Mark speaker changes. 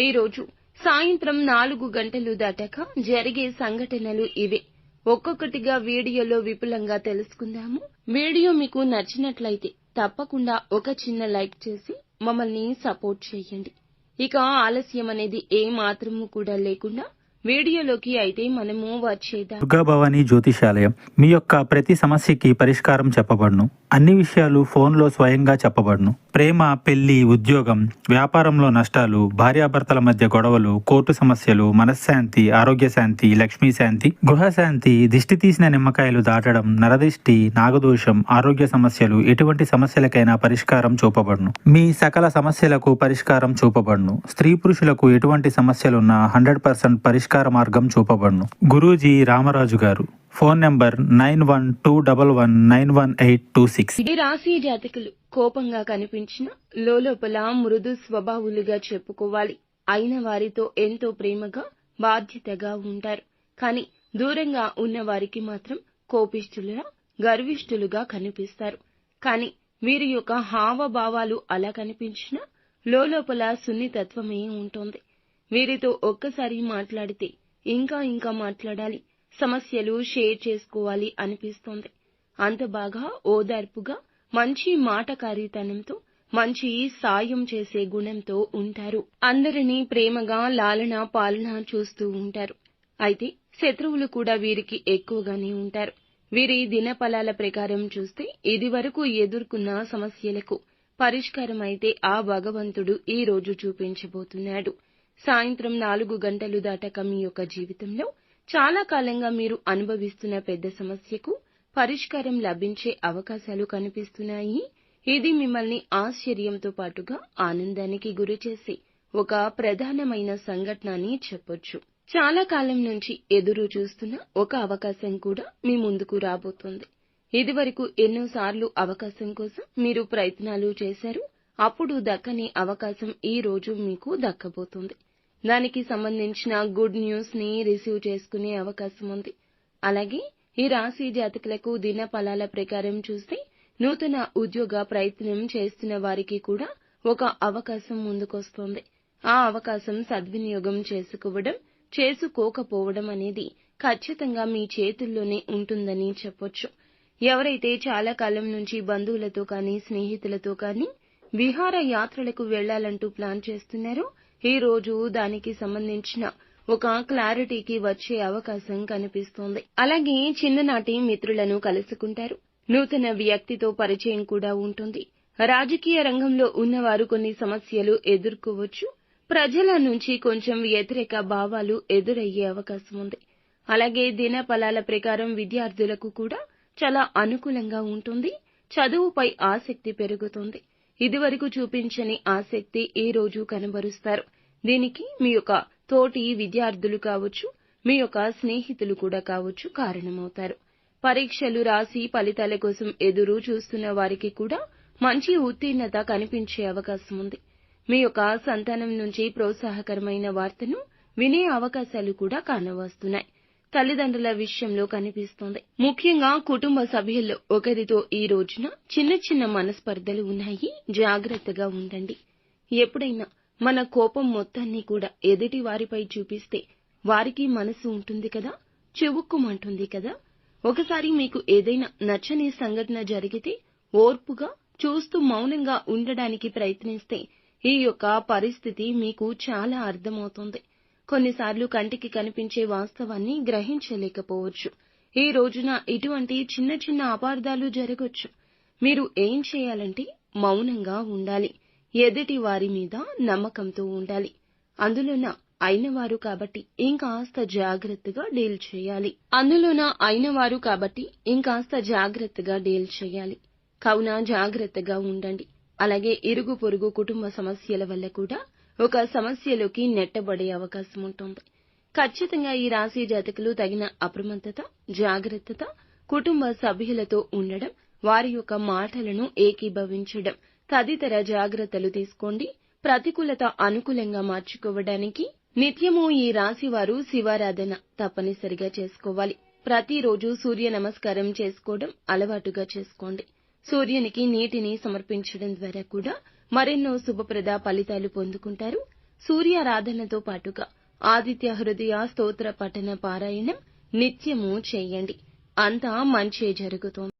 Speaker 1: ఈరోజు సాయంత్రం 4 గంటలు దాటాక జరిగే సంఘటనలు ఇవే. ఒక్కొక్కటిగా వీడియోలో విపులంగా తెలుసుకుందాము. వీడియో మీకు నచ్చినట్లయితే తప్పకుండా ఒక చిన్న లైక్ చేసి మమ్మల్ని సపోర్ట్ చేయండి. ఇక ఆలస్యం అనేది ఏ మాత్రము కూడా లేకుండా వీడియోలోకి అయితే మనము వచ్చేద్దాం.
Speaker 2: దుర్గా భవానీ జ్యోతిషాలయం మీ యొక్క ప్రతి సమస్యకి పరిష్కారం చెప్పబడును. అన్ని విషయాలు ఫోన్లో స్వయంగా చెప్పబడును. ప్రేమ, పెళ్లి, ఉద్యోగం, వ్యాపారంలో నష్టాలు, భార్యాభర్తల మధ్య గొడవలు, కోర్టు సమస్యలు, మనశ్శాంతి, ఆరోగ్య శాంతి, లక్ష్మీ శాంతి, గృహశాంతి, దిష్టి తీసిన నిమ్మకాయలు దాటడం, నరదిష్టి, నాగదోషం, ఆరోగ్య సమస్యలు, ఎటువంటి సమస్యలకైనా పరిష్కారం చూపబడును. మీ సకల సమస్యలకు పరిష్కారం చూపబడును. స్త్రీ పురుషులకు ఎటువంటి సమస్యలున్నా 100% పరిష్కార మార్గం చూపబడును. గురూజీ రామరాజు గారు. Phone number 9121191826.
Speaker 1: ఈ రాశి జాతకులు కోపంగా కనిపించిన లోపల మృదు స్వభావులుగా చెప్పుకోవాలి. అయిన వారితో ఎంతో ప్రేమగా బాధ్యతగా ఉంటారు. కానీ దూరంగా ఉన్న వారికి మాత్రం కోపిష్ఠులుగా గర్విష్ఠులుగా కనిపిస్తారు. కానీ వీరి యొక్క హావభావాలు అలా కనిపించినా లోపల సున్నితత్వమే ఉంటుంది. వీరితో ఒక్కసారి మాట్లాడితే ఇంకా మాట్లాడాలి, సమస్యలు షేర్ చేసుకోవాలి అనిపిస్తోంది. అంత బాగా ఓదార్పుగా, మంచి మాటకారితనంతో, మంచి సాయం చేసే గుణంతో ఉంటారు. అందరినీ ప్రేమగా లాలన పాలన చూస్తూ ఉంటారు. అయితే శత్రువులు కూడా వీరికి ఎక్కువగానే ఉంటారు. వీరి దినఫలాల ప్రకారం చూస్తే ఇదివరకు ఎదుర్కొన్న సమస్యలకు పరిష్కారం అయితే ఆ భగవంతుడు ఈ రోజు చూపించబోతున్నాడు. సాయంత్రం 4 గంటలు దాటాక మీ యొక్క జీవితంలో చాలా కాలంగా మీరు అనుభవిస్తున్న పెద్ద సమస్యకు పరిష్కారం లభించే అవకాశాలు కనిపిస్తున్నాయి. ఇది మిమ్మల్ని ఆశ్చర్యంతో పాటుగా ఆనందానికి గురిచేసే ఒక ప్రధానమైన సంఘటన అని చెప్పొచ్చు. చాలా కాలం నుంచి ఎదురు చూస్తున్న ఒక అవకాశం కూడా మీ ముందుకు రాబోతోంది. ఇదివరకు ఎన్నోసార్లు అవకాశం కోసం మీరు ప్రయత్నాలు చేశారు. అప్పుడు దక్కని అవకాశం ఈ రోజు మీకు దక్కబోతోంది. దానికి సంబంధించిన గుడ్ న్యూస్ ని రిసీవ్ చేసుకునే అవకాశం ఉంది. అలాగే ఈ రాశి జాతకులకు దిన ఫలాల ప్రకారం చూస్తే నూతన ఉద్యోగ ప్రయత్నం చేస్తున్న వారికి కూడా ఒక అవకాశం ముందుకొస్తోంది. ఆ అవకాశం సద్వినియోగం చేసుకోకపోవడం అనేది ఖచ్చితంగా మీ చేతుల్లోనే ఉంటుందని చెప్పొచ్చు. ఎవరైతే చాలా కాలం నుంచి బంధువులతో కానీ స్నేహితులతో కానీ విహార యాత్రలకు వెళ్లాలంటూ ప్లాన్ చేస్తున్నారో ఈ రోజు దానికి సంబంధించిన ఒక క్లారిటీకి వచ్చే అవకాశం కనిపిస్తోంది. అలాగే చిన్ననాటి మిత్రులను కలుసుకుంటారు. నూతన వ్యక్తితో పరిచయం కూడా ఉంటుంది. రాజకీయ రంగంలో ఉన్నవారు కొన్ని సమస్యలు ఎదుర్కోవచ్చు. ప్రజల నుంచి కొంచెం వ్యతిరేక భావాలు ఎదురయ్యే అవకాశం ఉంది. అలాగే దిన ఫలాల ప్రకారం విద్యార్థులకు కూడా చాలా అనుకూలంగా ఉంటుంది. చదువుపై ఆసక్తి పెరుగుతుంది. ఇదివరకు చూపించని ఆసక్తి ఈ రోజు కనబరుస్తారు. దీనికి మీ యొక్క తోటి విద్యార్థులు కావచ్చు, మీ యొక్క స్నేహితులు కూడా కావచ్చు కారణమవుతారు. పరీక్షలు రాసి ఫలితాల కోసం ఎదురు చూస్తున్న వారికి కూడా మంచి ఉత్తీర్ణత కనిపించే అవకాశం ఉంది. మీ యొక్క సంతానం నుంచి ప్రోత్సాహకరమైన వార్తను వినే అవకాశాలు కూడా కానవస్తున్నాయి. తల్లిదండ్రుల విషయంలో కనిపిస్తోంది. ముఖ్యంగా కుటుంబ సభ్యుల్లో ఒకరితో ఈ రోజున చిన్న మనస్పర్ధలు ఉన్నాయి. జాగ్రత్తగా ఉండండి. ఎప్పుడైనా మన కోపం మొత్తాన్ని కూడా ఎదుటి వారిపై చూపిస్తే వారికి మనసు ఉంటుంది కదా, చివుక్కుమంటుంది కదా. ఒకసారి మీకు ఏదైనా నచ్చని సంఘటన జరిగితే ఓర్పుగా చూస్తూ మౌనంగా ఉండడానికి ప్రయత్నిస్తే ఈ యొక్క పరిస్థితి మీకు చాలా అర్థమవుతుంది. కొన్నిసార్లు కంటికి కనిపించే వాస్తవాన్ని గ్రహించలేకపోవచ్చు. ఈ రోజున ఇటువంటి చిన్న అపార్థాలు జరగొచ్చు. మీరు ఏం చేయాలంటే మౌనంగా ఉండాలి. ఎదుటి వారి మీద నమ్మకంతో ఉండాలి. అందులోన అయినవారు కాబట్టి ఇంకాస్త జాగ్రత్తగా డీల్ చేయాలి. కావున జాగ్రత్తగా ఉండండి. అలాగే ఇరుగు పొరుగు కుటుంబ సమస్యల వల్ల కూడా ఒక సమస్యలోకి నెట్టబడే అవకాశం ఉంటుంది. ఖచ్చితంగా ఈ రాశి జాతకులు తగిన అప్రమత్తత, జాగ్రత్తత, కుటుంబ సభ్యులతో ఉండడం, వారి యొక్క మాటలను ఏకీభవించడం తదితర జాగ్రత్తలు తీసుకోండి. ప్రతికూలత అనుకూలంగా మార్చుకోవడానికి నిత్యము ఈ రాశి వారు శివారాధన తప్పనిసరిగా చేసుకోవాలి. ప్రతిరోజు సూర్య నమస్కారం చేసుకోవడం అలవాటుగా చేసుకోండి. సూర్యునికి నీటిని సమర్పించడం ద్వారా కూడా మరెన్నో శుభప్రద ఫలితాలు పొందుకుంటారు. సూర్యారాధనతో పాటుగా ఆదిత్య హృదయ స్తోత్ర పఠన పారాయణం నిత్యము చేయండి. అంతా మంచే జరుగుతుంది.